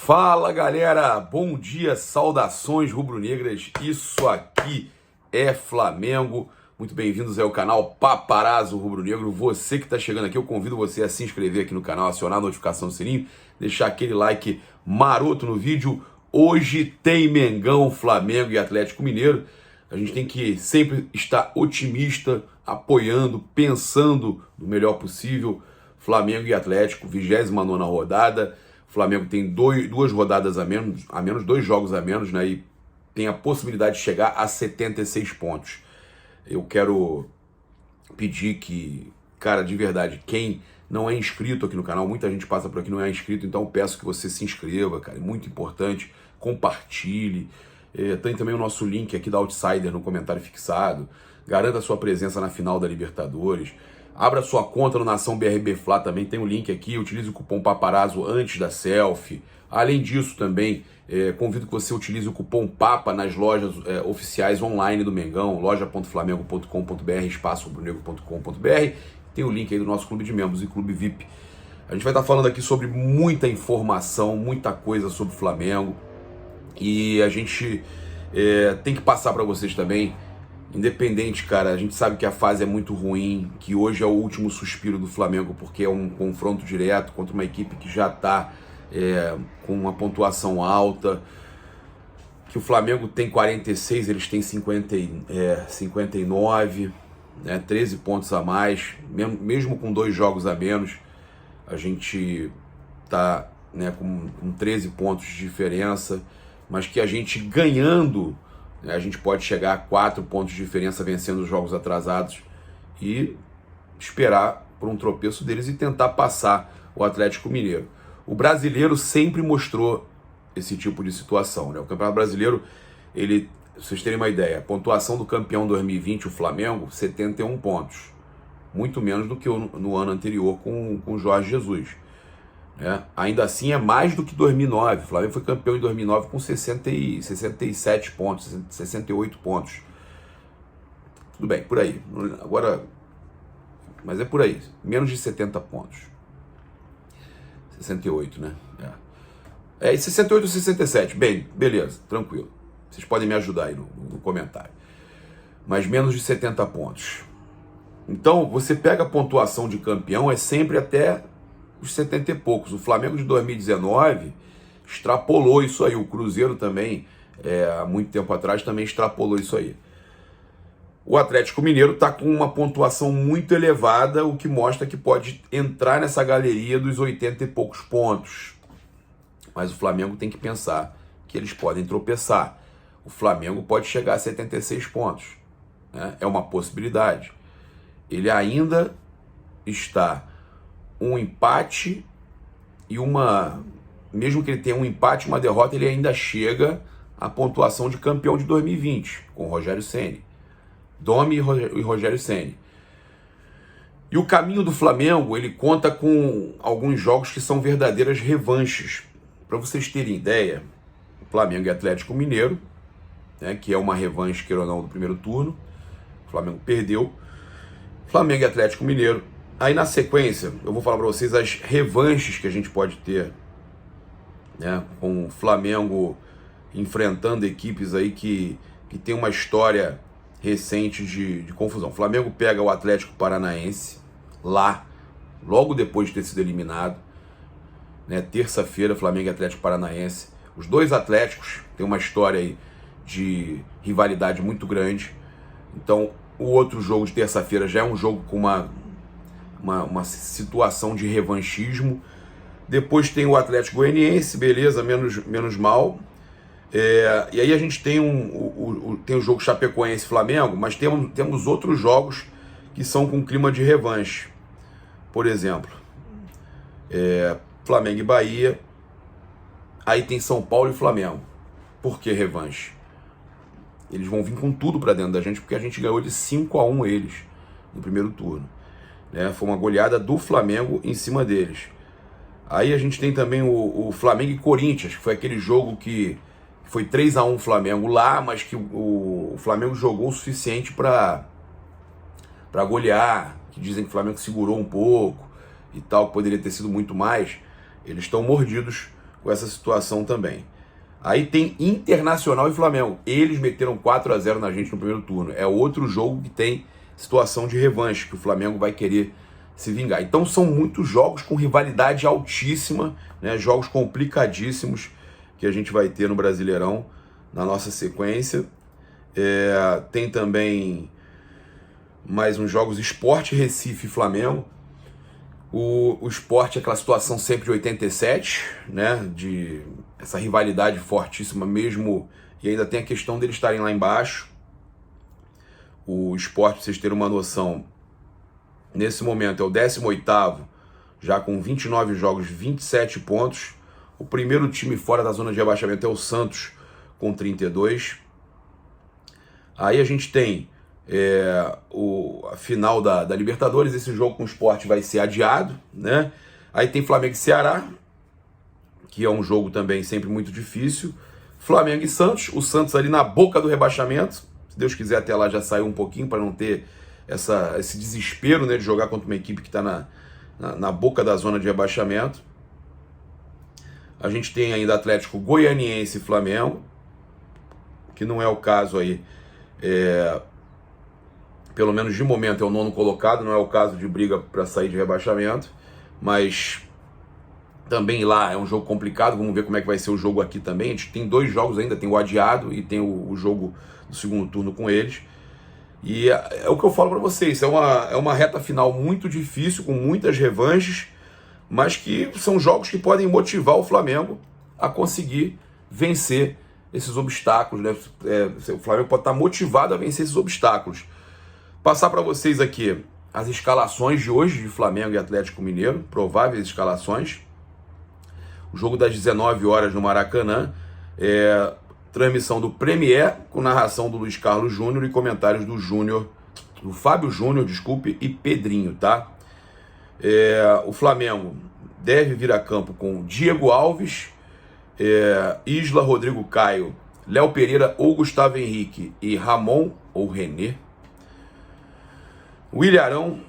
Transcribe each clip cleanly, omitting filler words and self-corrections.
Fala galera, bom dia, saudações rubro-negras, isso aqui é Flamengo, muito bem-vindos ao canal Paparazzo Rubro-Negro. Você que está chegando aqui, eu convido você a se inscrever aqui no canal, acionar a notificação do sininho, deixar aquele like maroto no vídeo. Hoje tem Mengão, Flamengo e Atlético Mineiro. A gente tem que sempre estar otimista, apoiando, pensando no melhor possível. Flamengo e Atlético, 29ª rodada. O Flamengo tem duas rodadas a menos, 2 jogos a menos, né? E tem a possibilidade de chegar a 76 pontos. Eu quero pedir que, cara, de verdade, quem não é inscrito aqui no canal, muita gente passa por aqui e não é inscrito, então eu peço que você se inscreva, cara, é muito importante, compartilhe. Tem também o nosso link aqui da Outsider no comentário fixado. Garanta sua presença na final da Libertadores. Abra sua conta no Nação BRB Fla, também tem o link aqui. Utilize o cupom Paparazzo antes da selfie. Além disso, também convido que você utilize o cupom PAPA nas lojas oficiais online do Mengão, loja.flamengo.com.br, espaço-rubro-negro.com.br. Tem o link aí do nosso clube de membros e clube VIP. A gente vai estar falando aqui sobre muita informação, muita coisa sobre o Flamengo. E a gente tem que passar para vocês também, independente, cara, a gente sabe que a fase é muito ruim, que hoje é o último suspiro do Flamengo, porque é um confronto direto contra uma equipe que já está com uma pontuação alta, que o Flamengo tem 46, eles têm 59, né, 13 pontos a mais, mesmo com 2 jogos a menos, a gente está, né, com 13 pontos de diferença, mas que a gente ganhando, a gente pode chegar a 4 pontos de diferença vencendo os jogos atrasados e esperar por um tropeço deles e tentar passar o Atlético Mineiro. O brasileiro sempre mostrou esse tipo de situação, né? O Campeonato Brasileiro, se vocês terem uma ideia, a pontuação do campeão 2020, o Flamengo, 71 pontos. Muito menos do que no ano anterior com o Jorge Jesus. Ainda assim é mais do que 2009. O Flamengo foi campeão em 2009 com 67 pontos, 68 pontos. Tudo bem, por aí. Agora, mas é por aí, menos de 70 pontos. 68, né? É 68 ou 67. Bem, beleza, tranquilo. Vocês podem me ajudar aí no comentário. Mas menos de 70 pontos. Então, você pega a pontuação de campeão, é sempre até os 70 e poucos. O Flamengo de 2019 extrapolou isso aí. O Cruzeiro também, há muito tempo atrás, também extrapolou isso aí. O Atlético Mineiro está com uma pontuação muito elevada, o que mostra que pode entrar nessa galeria dos 80 e poucos pontos. Mas o Flamengo tem que pensar que eles podem tropeçar. O Flamengo pode chegar a 76 pontos, né? É uma possibilidade. Ele ainda está um empate e mesmo que ele tenha um empate e uma derrota, ele ainda chega à pontuação de campeão de 2020, com Rogério Ceni, Domi e Rogério Ceni. E o caminho do Flamengo, ele conta com alguns jogos que são verdadeiras revanches. Para vocês terem ideia, o Flamengo e Atlético Mineiro, né, que é uma revanche, queira ou não, do primeiro turno, o Flamengo perdeu. Flamengo e Atlético Mineiro. Aí na sequência, eu vou falar para vocês as revanches que a gente pode ter, né, com o Flamengo enfrentando equipes aí que tem uma história recente de confusão. O Flamengo pega o Atlético Paranaense lá, logo depois de ter sido eliminado, né, terça-feira, Flamengo e Atlético Paranaense. Os dois Atléticos têm uma história aí de rivalidade muito grande. Então, o outro jogo de terça-feira já é um jogo com uma situação de revanchismo. Depois tem o Atlético Goianiense, beleza, menos mal. E aí a gente tem tem o jogo Chapecoense-Flamengo, mas temos outros jogos que são com clima de revanche. Por exemplo, Flamengo e Bahia. Aí tem São Paulo e Flamengo. Por que revanche? Eles vão vir com tudo para dentro da gente, porque a gente ganhou de 5-1 eles no primeiro turno. Foi uma goleada do Flamengo em cima deles. Aí a gente tem também o Flamengo e Corinthians, que foi aquele jogo que foi 3-1 Flamengo lá, mas que o Flamengo jogou o suficiente para golear, que dizem que o Flamengo segurou um pouco e tal, que poderia ter sido muito mais. Eles estão mordidos com essa situação também. Aí tem Internacional e Flamengo. Eles meteram 4-0 na gente no primeiro turno. É outro jogo que tem situação de revanche, que o Flamengo vai querer se vingar. Então são muitos jogos com rivalidade altíssima, né? Jogos complicadíssimos que a gente vai ter no Brasileirão, na nossa sequência. Tem também mais uns jogos Sport, Recife e Flamengo. O Sport é aquela situação sempre de 87, né? De essa rivalidade fortíssima mesmo, e ainda tem a questão deles estarem lá embaixo. O Sport, pra vocês terem uma noção, nesse momento é o 18º, já com 29 jogos, 27 pontos. O primeiro time fora da zona de rebaixamento é o Santos, com 32. Aí a gente tem a final da Libertadores. Esse jogo com o Sport vai ser adiado, né? Aí tem Flamengo e Ceará, que é um jogo também sempre muito difícil. Flamengo e Santos, o Santos ali na boca do rebaixamento. Se Deus quiser, até lá já saiu um pouquinho, para não ter esse desespero, né, de jogar contra uma equipe que está na boca da zona de rebaixamento. A gente tem ainda Atlético Goianiense e Flamengo, que não é o caso aí, pelo menos de momento é o 9º colocado, não é o caso de briga para sair de rebaixamento, mas também lá é um jogo complicado. Vamos ver como é que vai ser o jogo aqui também. A gente tem 2 jogos ainda, tem o adiado e tem o jogo do segundo turno com eles. E é o que eu falo para vocês, é uma reta final muito difícil, com muitas revanches, mas que são jogos que podem motivar o Flamengo a conseguir vencer esses obstáculos, né? O Flamengo pode estar motivado a vencer esses obstáculos. Passar para vocês aqui as escalações de hoje de Flamengo e Atlético Mineiro, prováveis escalações. O jogo das 19 horas no Maracanã, transmissão do Premier, com narração do Luiz Carlos Júnior e comentários do Fábio Júnior, e Pedrinho, tá? O Flamengo deve vir a campo com Diego Alves, Isla, Rodrigo Caio, Léo Pereira ou Gustavo Henrique e Ramon ou René, William Arão,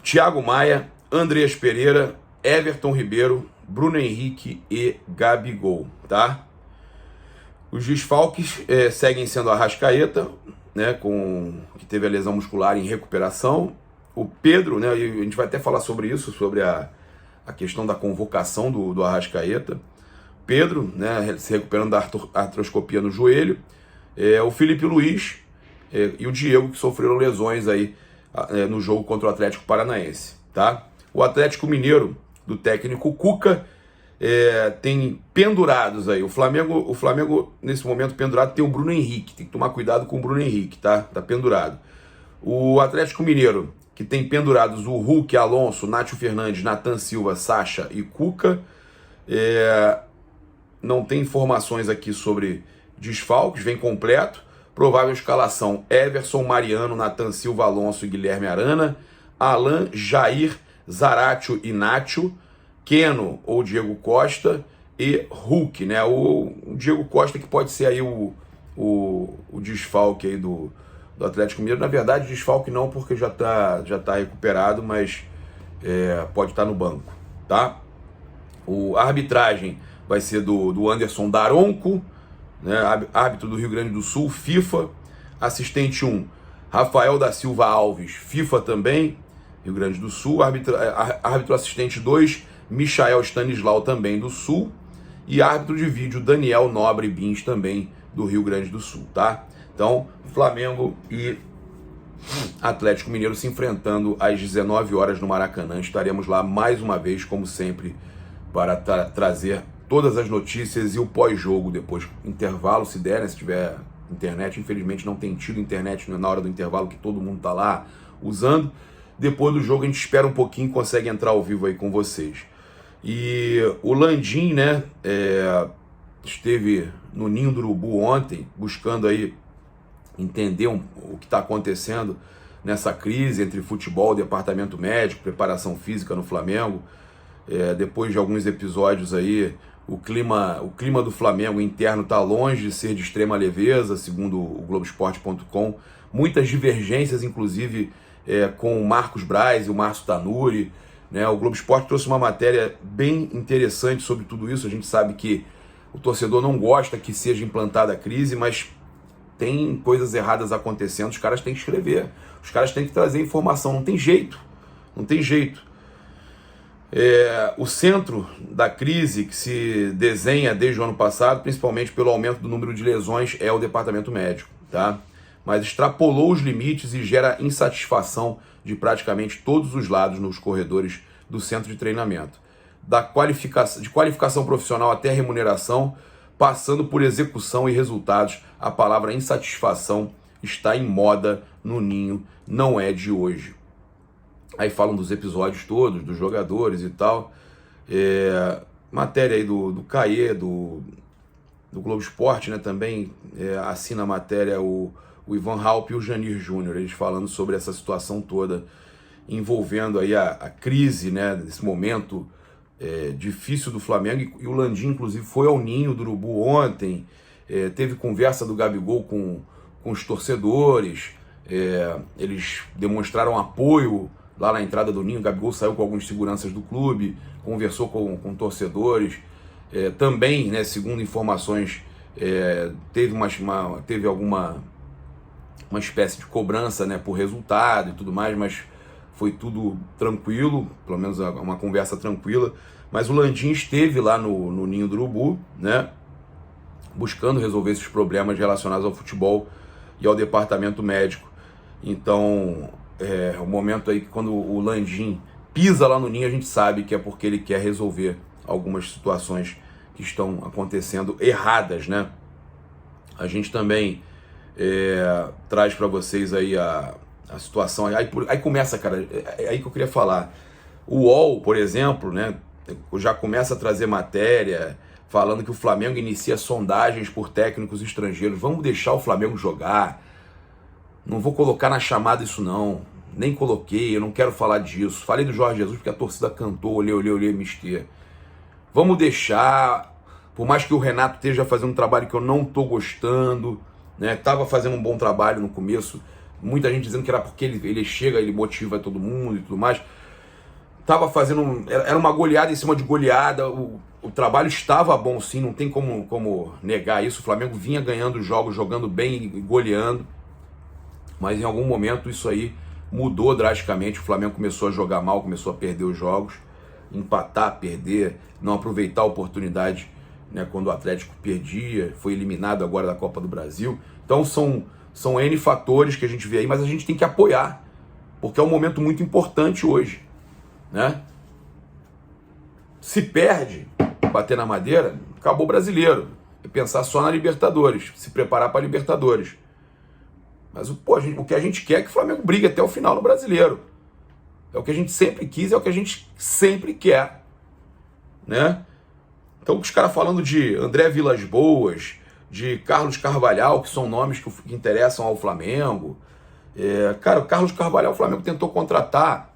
Thiago Maia, Andreas Pereira, Everton Ribeiro, Bruno Henrique e Gabigol, tá? Os desfalques seguem sendo a Arrascaeta, né, que teve a lesão muscular em recuperação. O Pedro, né, e a gente vai até falar sobre isso, sobre a questão da convocação do Arrascaeta. Pedro, né, se recuperando da artroscopia no joelho. O Felipe Luiz e o Diego, que sofreram lesões aí no jogo contra o Atlético Paranaense, tá? O Atlético Mineiro, do técnico Cuca, tem pendurados aí. O Flamengo, nesse momento, pendurado, tem o Bruno Henrique. Tem que tomar cuidado com o Bruno Henrique, tá? Tá pendurado. O Atlético Mineiro, que tem pendurados o Hulk, Alonso, Nátio Fernandes, Nathan Silva, Sacha e Cuca. Não tem informações aqui sobre desfalques, vem completo. Provável escalação: Everson, Mariano, Nathan Silva, Alonso e Guilherme Arana, Alan, Jair, Zaratio e Nacho, Keno ou Diego Costa e Hulk, né? O Diego Costa, que pode ser aí o desfalque aí do Atlético Mineiro. Na verdade, desfalque não, porque já tá recuperado, mas pode estar no banco, tá? A arbitragem vai ser do Anderson Daronco, né, árbitro do Rio Grande do Sul, FIFA. Assistente 1, Rafael da Silva Alves, FIFA também, Rio Grande do Sul. Árbitro assistente 2, Michael Stanislau, também do Sul. E árbitro de vídeo, Daniel Nobre Bins, também do Rio Grande do Sul, tá? Então, Flamengo e Atlético Mineiro se enfrentando às 19 horas no Maracanã. Estaremos lá mais uma vez, como sempre, para trazer todas as notícias e o pós-jogo depois. Intervalo, se der, né, se tiver internet. Infelizmente não tem tido internet na hora do intervalo, que todo mundo tá lá usando. Depois do jogo a gente espera um pouquinho e consegue entrar ao vivo aí com vocês. E o Landim, né, esteve no Ninho do Urubu ontem, buscando aí entender o que está acontecendo nessa crise entre futebol, departamento médico, preparação física no Flamengo. Depois de alguns episódios aí, o clima do Flamengo interno está longe de ser de extrema leveza, segundo o Globoesporte.com. Muitas divergências, inclusive, com o Marcos Braz e o Márcio Tanuri. né? O Globo Esporte trouxe uma matéria bem interessante sobre tudo isso. A gente sabe que o torcedor não gosta que seja implantada a crise, mas tem coisas erradas acontecendo, os caras têm que escrever, os caras têm que trazer informação, não tem jeito, não tem jeito. O centro da crise que se desenha desde o ano passado, principalmente pelo aumento do número de lesões, é o departamento médico, tá? Mas extrapolou os limites e gera insatisfação de praticamente todos os lados nos corredores do centro de treinamento. De qualificação profissional até remuneração, passando por execução e resultados, a palavra insatisfação está em moda no Ninho, não é de hoje. Aí falam dos episódios todos, dos jogadores e tal. Matéria aí do Caê, do Globo Esporte, né, também assina a matéria o Ivan Halpe e o Janir Júnior, eles falando sobre essa situação toda, envolvendo aí a crise, né, desse momento difícil do Flamengo. E o Landim, inclusive, foi ao Ninho do Urubu ontem, teve conversa do Gabigol com os torcedores, eles demonstraram apoio lá na entrada do Ninho. O Gabigol saiu com alguns seguranças do clube, conversou com torcedores, também, né, segundo informações, teve alguma uma espécie de cobrança, né, por resultado e tudo mais, mas foi tudo tranquilo, pelo menos uma conversa tranquila. Mas o Landim esteve lá no Ninho do Urubu, né, buscando resolver esses problemas relacionados ao futebol e ao departamento médico. Então, o momento aí que quando o Landim pisa lá no Ninho, a gente sabe que é porque ele quer resolver algumas situações que estão acontecendo erradas, né? A gente também traz para vocês aí a situação. Aí começa, cara, é aí que eu queria falar. O UOL, por exemplo, né, já começa a trazer matéria falando que o Flamengo inicia sondagens por técnicos estrangeiros. Vamos deixar o Flamengo jogar. Não vou colocar na chamada isso não. Nem coloquei, eu não quero falar disso. Falei do Jorge Jesus porque a torcida cantou, olhei, mistério. Vamos deixar, por mais que o Renato esteja fazendo um trabalho que eu não estou gostando, né? Tava fazendo um bom trabalho no começo, muita gente dizendo que era porque ele chega, ele motiva todo mundo e tudo mais. Tava fazendo, era uma goleada em cima de goleada, o trabalho estava bom sim, não tem como negar isso. O Flamengo vinha ganhando jogos, jogando bem e goleando, mas em algum momento isso aí mudou drasticamente. O Flamengo começou a jogar mal, começou a perder os jogos, empatar, perder, não aproveitar a oportunidade, né, quando o Atlético perdia, foi eliminado agora da Copa do Brasil. Então são N fatores que a gente vê aí, mas a gente tem que apoiar, porque é um momento muito importante hoje, né? Se perde, bater na madeira, acabou o brasileiro. É pensar só na Libertadores, se preparar para a Libertadores. Mas o que a gente quer é que o Flamengo brigue até o final no brasileiro. É o que a gente sempre quis, é o que a gente sempre quer, né? Então, os caras falando de André Vilas Boas, de Carlos Carvalhal, que são nomes que interessam ao Flamengo. Cara, o Carlos Carvalhal, o Flamengo tentou contratar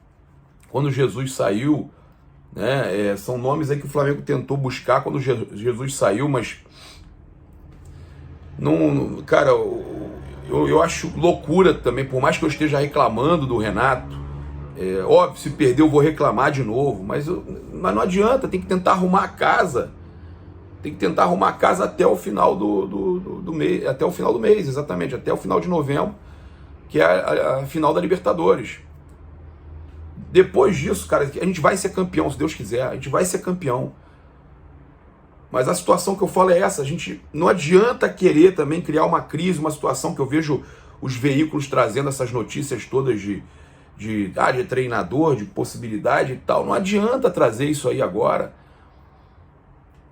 quando Jesus saiu, né? São nomes aí que o Flamengo tentou buscar quando Jesus saiu, mas não, cara, eu acho loucura também, por mais que eu esteja reclamando do Renato. Óbvio, se perder eu vou reclamar de novo, mas não adianta, tem que tentar arrumar a casa. Tem que tentar arrumar a casa até o final do mês, até o final do mês, exatamente, até o final de novembro, que é a final da Libertadores. Depois disso, cara, a gente vai ser campeão, se Deus quiser, a gente vai ser campeão. Mas a situação que eu falo é essa, a gente não adianta querer também criar uma crise, uma situação que eu vejo os veículos trazendo essas notícias todas de treinador, de possibilidade e tal. Não adianta trazer isso aí agora.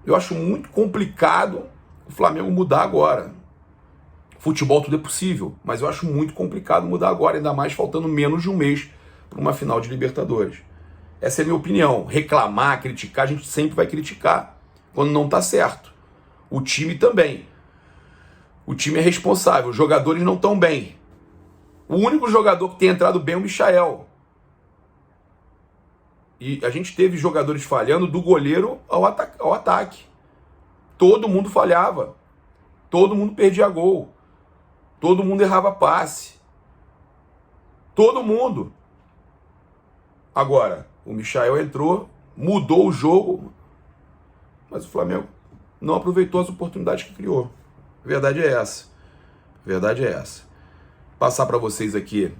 Eu acho muito complicado o Flamengo mudar agora. Futebol tudo é possível, mas eu acho muito complicado mudar agora, ainda mais faltando menos de um mês para uma final de Libertadores. Essa é a minha opinião. Reclamar, criticar, a gente sempre vai criticar quando não está certo. O time também. O time é responsável, os jogadores não estão bem. O único jogador que tem entrado bem é o Michael. E a gente teve jogadores falhando do goleiro ao ataque. Todo mundo falhava. Todo mundo perdia gol. Todo mundo errava passe. Todo mundo. Agora, o Michael entrou, mudou o jogo, mas o Flamengo não aproveitou as oportunidades que criou. A verdade é essa. A verdade é essa. Passar para vocês aqui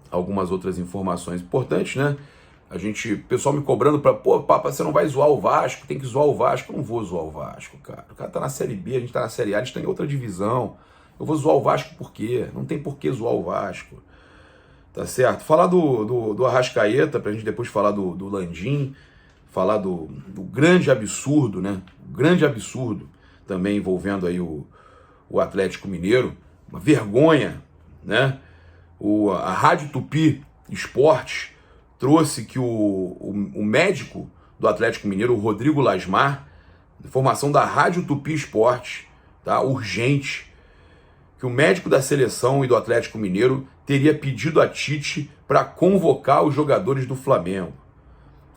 algumas outras informações importantes, né? O pessoal me cobrando pô, Papa, você não vai zoar o Vasco, tem que zoar o Vasco. Eu não vou zoar o Vasco, cara. O cara tá na Série B, a gente tá na Série A, a gente tá em outra divisão. Eu vou zoar o Vasco por quê? Não tem por que zoar o Vasco. Tá certo? Falar do Arrascaeta, pra gente depois falar do Landim, falar do grande absurdo, né? O grande absurdo também envolvendo aí o Atlético Mineiro. Uma vergonha, né? A Rádio Tupi Esportes trouxe que o médico do Atlético Mineiro, o Rodrigo Lasmar, informação da Rádio Tupi Esportes, tá? Urgente, que o médico da seleção e do Atlético Mineiro teria pedido a Tite para convocar os jogadores do Flamengo.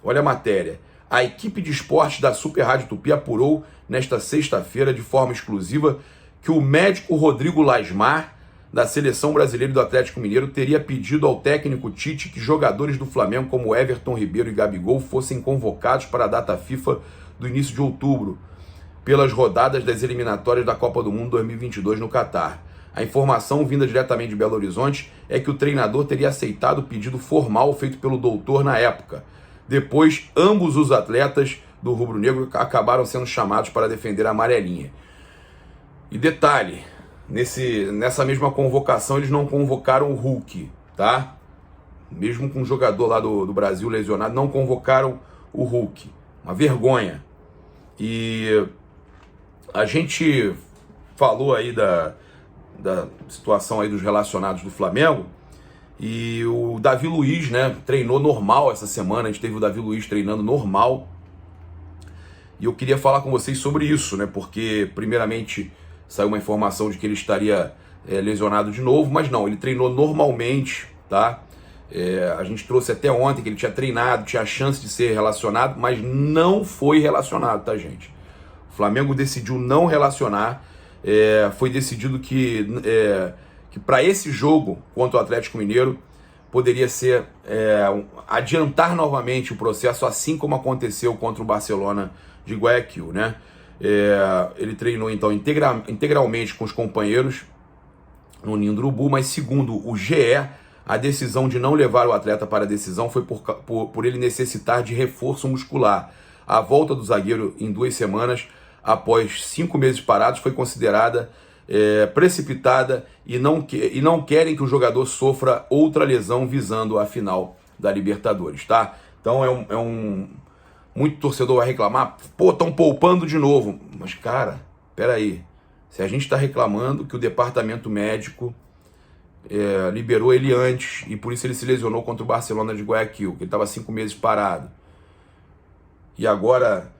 Olha a matéria. A equipe de esportes da Super Rádio Tupi apurou nesta sexta-feira de forma exclusiva que o médico Rodrigo Lasmar, da seleção brasileira e do Atlético Mineiro, teria pedido ao técnico Tite que jogadores do Flamengo como Everton Ribeiro e Gabigol fossem convocados para a data FIFA do início de outubro, pelas rodadas das eliminatórias da Copa do Mundo 2022 no Catar. A informação vinda diretamente de Belo Horizonte é que o treinador teria aceitado o pedido formal feito pelo doutor na época. Depois, ambos os atletas do rubro-negro acabaram sendo chamados para defender a amarelinha. E detalhe, nessa mesma convocação eles não convocaram o Hulk, tá? Mesmo com um jogador lá do Brasil lesionado, não convocaram o Hulk. Uma vergonha. E a gente falou aí da situação aí dos relacionados do Flamengo, e o Davi Luiz, né, treinou normal essa semana. A gente teve o Davi Luiz treinando normal, e eu queria falar com vocês sobre isso, né, porque primeiramente saiu uma informação de que ele estaria lesionado de novo, mas não, ele treinou normalmente, tá? A gente trouxe até ontem que ele tinha treinado, tinha a chance de ser relacionado, mas não foi relacionado, tá, gente? O Flamengo decidiu não relacionar. Foi decidido que para esse jogo contra o Atlético Mineiro poderia ser adiantar novamente o processo, assim como aconteceu contra o Barcelona de Guayaquil, né? Ele treinou então integralmente com os companheiros no Ninho do Urubu, mas segundo o GE, a decisão de não levar o atleta para a decisão foi por ele necessitar de reforço muscular. A volta do zagueiro em 2 semanas, após 5 meses parados, foi considerada precipitada e não querem que o jogador sofra outra lesão visando a final da Libertadores, tá? Então muito torcedor vai reclamar, pô, estão poupando de novo. Mas, cara, peraí, se a gente está reclamando que o departamento médico liberou ele antes, e por isso ele se lesionou contra o Barcelona de Guayaquil, que ele estava 5 meses parado, e agora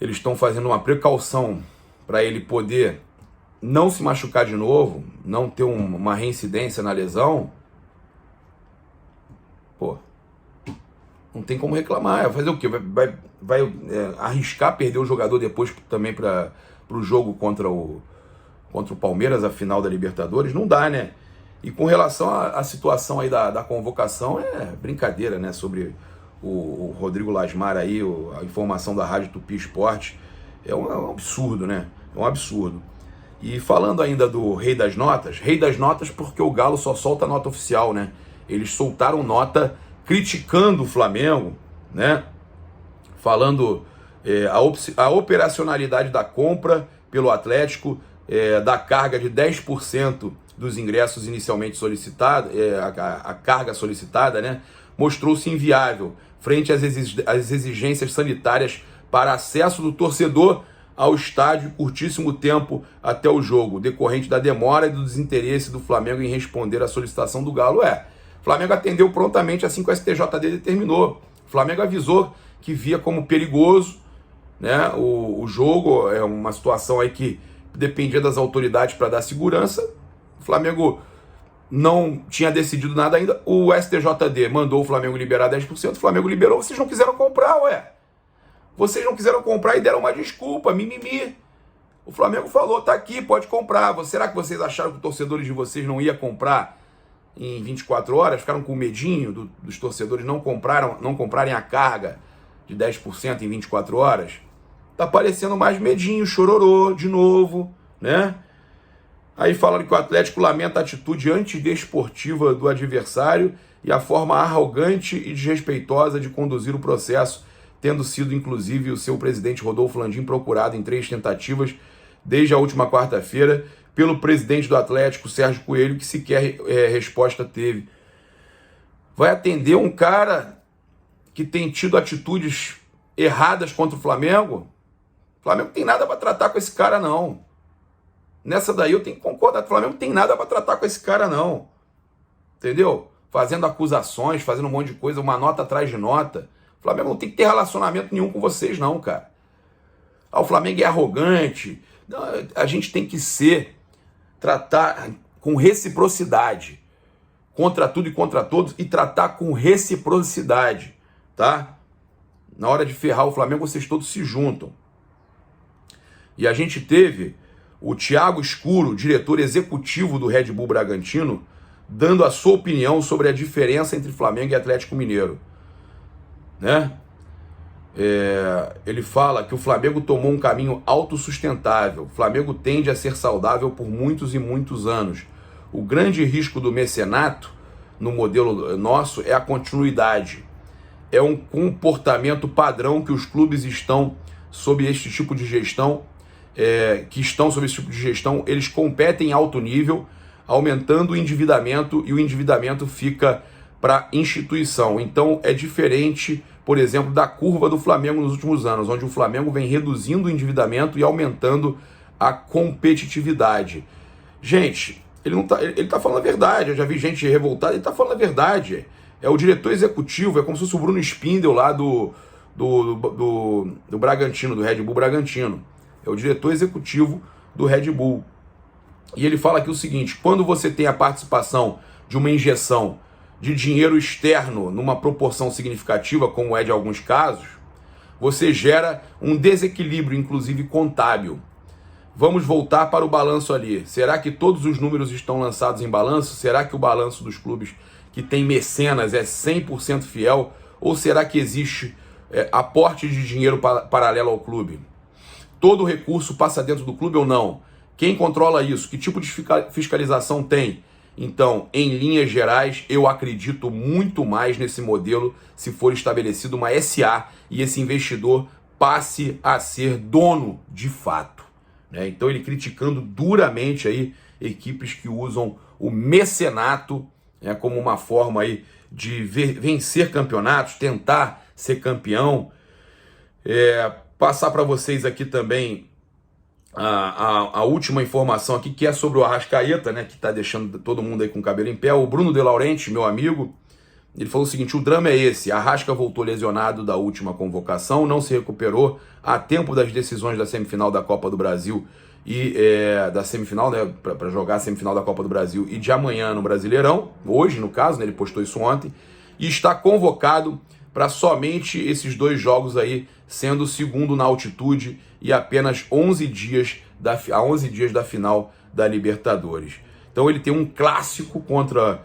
eles estão fazendo uma precaução para ele poder não se machucar de novo, não ter uma reincidência na lesão, pô, não tem como reclamar. Vai fazer o quê? Vai arriscar perder o jogador depois também para o jogo contra o Palmeiras, a final da Libertadores? Não dá, né? E com relação à situação aí da convocação, brincadeira, né? Sobre o Rodrigo Lasmar aí, a informação da Rádio Tupi Esporte, é um absurdo, né? É um absurdo. E falando ainda do Rei das Notas porque o Galo só solta nota oficial, né? Eles soltaram nota criticando o Flamengo, né? Falando a operacionalidade da compra pelo Atlético, da carga de 10% dos ingressos inicialmente solicitados, a carga solicitada, né? Mostrou-se inviável frente às exigências sanitárias para acesso do torcedor ao estádio curtíssimo tempo até o jogo, decorrente da demora e do desinteresse do Flamengo em responder à solicitação do Galo. O Flamengo atendeu prontamente assim que o STJD determinou. O Flamengo avisou que via como perigoso, né, o jogo, uma situação aí que dependia das autoridades para dar segurança. O Flamengo não tinha decidido nada ainda. O STJD mandou o Flamengo liberar 10%, o Flamengo liberou, vocês não quiseram comprar, Vocês não quiseram comprar e deram uma desculpa, mimimi. O Flamengo falou, tá aqui, pode comprar. Será que vocês acharam que os torcedores de vocês não iam comprar em 24 horas, ficaram com medinho dos torcedores não comprarem a carga de 10% em 24 horas. Tá parecendo mais medinho, chororô de novo, né? Aí falaram que o Atlético lamenta a atitude antidesportiva do adversário e a forma arrogante e desrespeitosa de conduzir o processo, tendo sido, inclusive, o seu presidente Rodolfo Landim procurado em 3 tentativas desde a última quarta-feira pelo presidente do Atlético, Sérgio Coelho, que sequer resposta teve. Vai atender um cara que tem tido atitudes erradas contra o Flamengo? O Flamengo não tem nada para tratar com esse cara, não. Nessa daí eu tenho que concordar. O Flamengo não tem nada para tratar com esse cara, não. Entendeu? Fazendo acusações, fazendo um monte de coisa, uma nota atrás de nota. O Flamengo não tem que ter relacionamento nenhum com vocês, não, cara. O Flamengo é arrogante. Não, a gente tem que tratar com reciprocidade. Contra tudo e contra todos, e tratar com reciprocidade, tá? Na hora de ferrar o Flamengo, vocês todos se juntam. E a gente teve o Thiago Escuro, diretor executivo do Red Bull Bragantino, dando a sua opinião sobre a diferença entre Flamengo e Atlético Mineiro, né? Ele fala que o Flamengo tomou um caminho autossustentável. O Flamengo tende a ser saudável por muitos e muitos anos. O grande risco do mecenato, no modelo nosso, é a continuidade. É um comportamento padrão que os clubes estão sob este tipo de gestão, eles competem em alto nível, aumentando o endividamento, e o endividamento fica para a instituição. Então é diferente, por exemplo, da curva do Flamengo nos últimos anos, onde o Flamengo vem reduzindo o endividamento e aumentando a competitividade. Gente, ele tá falando a verdade. Eu já vi gente revoltada, ele tá falando a verdade. É o diretor executivo, é como se fosse o Bruno Spindel lá do Bragantino, do Red Bull Bragantino. É o diretor executivo do Red Bull. E ele fala aqui o seguinte: quando você tem a participação de uma injeção de dinheiro externo numa proporção significativa, como é de alguns casos, você gera um desequilíbrio, inclusive contábil. Vamos voltar para o balanço ali. Será que todos os números estão lançados em balanço? Será que o balanço dos clubes que tem mecenas é 100% fiel? Ou será que existe aporte de dinheiro paralelo ao clube? Todo recurso passa dentro do clube ou não? Quem controla isso? Que tipo de fiscalização tem? Então, em linhas gerais, eu acredito muito mais nesse modelo se for estabelecido uma SA e esse investidor passe a ser dono de fato, né? Então, ele criticando duramente aí equipes que usam o mecenato, né, como uma forma aí de vencer campeonatos, tentar ser campeão. Passar para vocês aqui também a última informação aqui, que é sobre o Arrascaeta, né, que está deixando todo mundo aí com o cabelo em pé. O Bruno De Laurenti, meu amigo, ele falou o seguinte: o drama é esse, Arrasca voltou lesionado da última convocação, não se recuperou a tempo das decisões da semifinal da Copa do Brasil e da semifinal, né, para jogar a semifinal da Copa do Brasil, e de amanhã no Brasileirão, hoje no caso, né, ele postou isso ontem, e está convocado para somente esses 2 jogos aí, sendo o segundo na altitude e apenas 11 dias da final da Libertadores. Então ele tem um clássico contra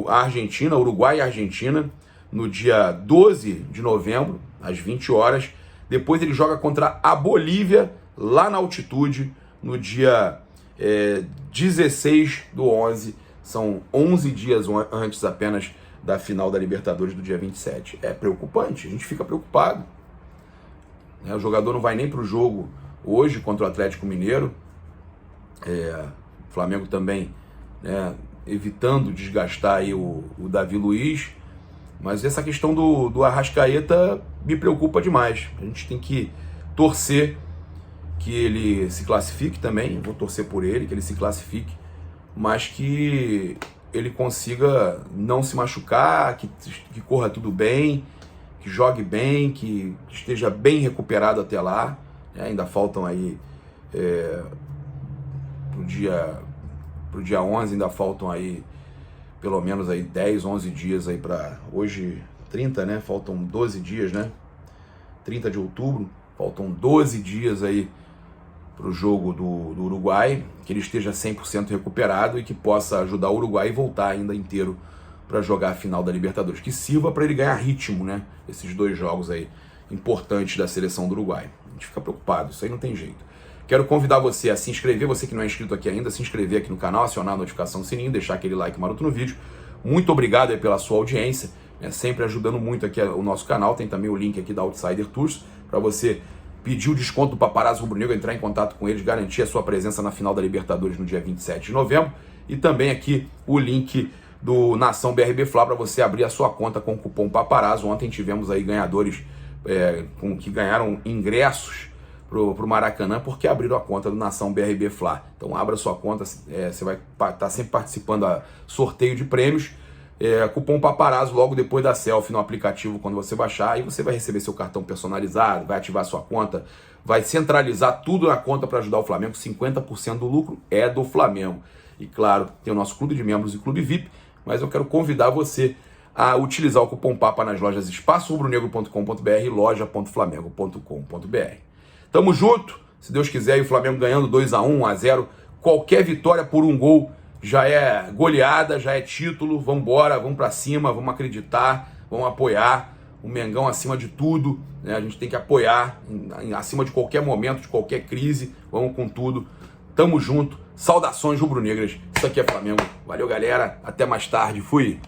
a Argentina, Uruguai e Argentina, no dia 12 de novembro, às 20 horas. Depois ele joga contra a Bolívia, lá na altitude, no dia 16 do 11. São 11 dias antes apenas da final da Libertadores do dia 27. É preocupante, a gente fica preocupado. O jogador não vai nem para o jogo hoje contra o Atlético Mineiro. O Flamengo também, né, evitando desgastar aí o Davi Luiz. Mas essa questão do Arrascaeta me preocupa demais. A gente tem que torcer que ele se classifique também. Vou torcer por ele, que ele se classifique. Mas que ele consiga não se machucar, que corra tudo bem, que jogue bem, que esteja bem recuperado até lá. Ainda faltam aí pro dia 11, ainda faltam aí pelo menos aí 10, 11 dias aí para hoje 30, né? Faltam 12 dias, né? 30 de outubro, faltam 12 dias aí para o jogo do Uruguai, que ele esteja 100% recuperado e que possa ajudar o Uruguai e voltar ainda inteiro para jogar a final da Libertadores. Que sirva para ele ganhar ritmo, né? Esses 2 jogos aí importantes da seleção do Uruguai. A gente fica preocupado, isso aí não tem jeito. Quero convidar você a se inscrever, você que não é inscrito aqui ainda, se inscrever aqui no canal, acionar a notificação do sininho, deixar aquele like maroto no vídeo. Muito obrigado aí pela sua audiência, sempre ajudando muito aqui o nosso canal. Tem também o link aqui da Outsider Tours, para você pedir o desconto do Paparazzo Rubro-Negro, entrar em contato com eles, garantir a sua presença na final da Libertadores no dia 27 de novembro. E também aqui o link do Nação BRB Fla para você abrir a sua conta com o cupom Paparazzo. Ontem tivemos aí ganhadores que ganharam ingressos pro Maracanã porque abriram a conta do Nação BRB Fla. Então abra sua conta, você vai estar sempre participando a sorteio de prêmios. Cupom Paparazzo logo depois da selfie no aplicativo quando você baixar, e você vai receber seu cartão personalizado, vai ativar sua conta, vai centralizar tudo na conta para ajudar o Flamengo. 50% do lucro é do Flamengo. E claro, tem o nosso clube de membros e clube VIP, mas eu quero convidar você a utilizar o cupom PAPA nas lojas espaçorubronegro.com.br e loja.flamengo.com.br. Tamo junto, se Deus quiser, e o Flamengo ganhando 2-1, 1-0, qualquer vitória por 1 gol já é goleada, já é título. Vamos embora, vamos para cima, vamos acreditar, vamos apoiar o Mengão acima de tudo, né? A gente tem que apoiar acima de qualquer momento, de qualquer crise. Vamos com tudo, tamo junto, saudações rubro-negras. Isso aqui é Flamengo, valeu galera, até mais tarde, fui!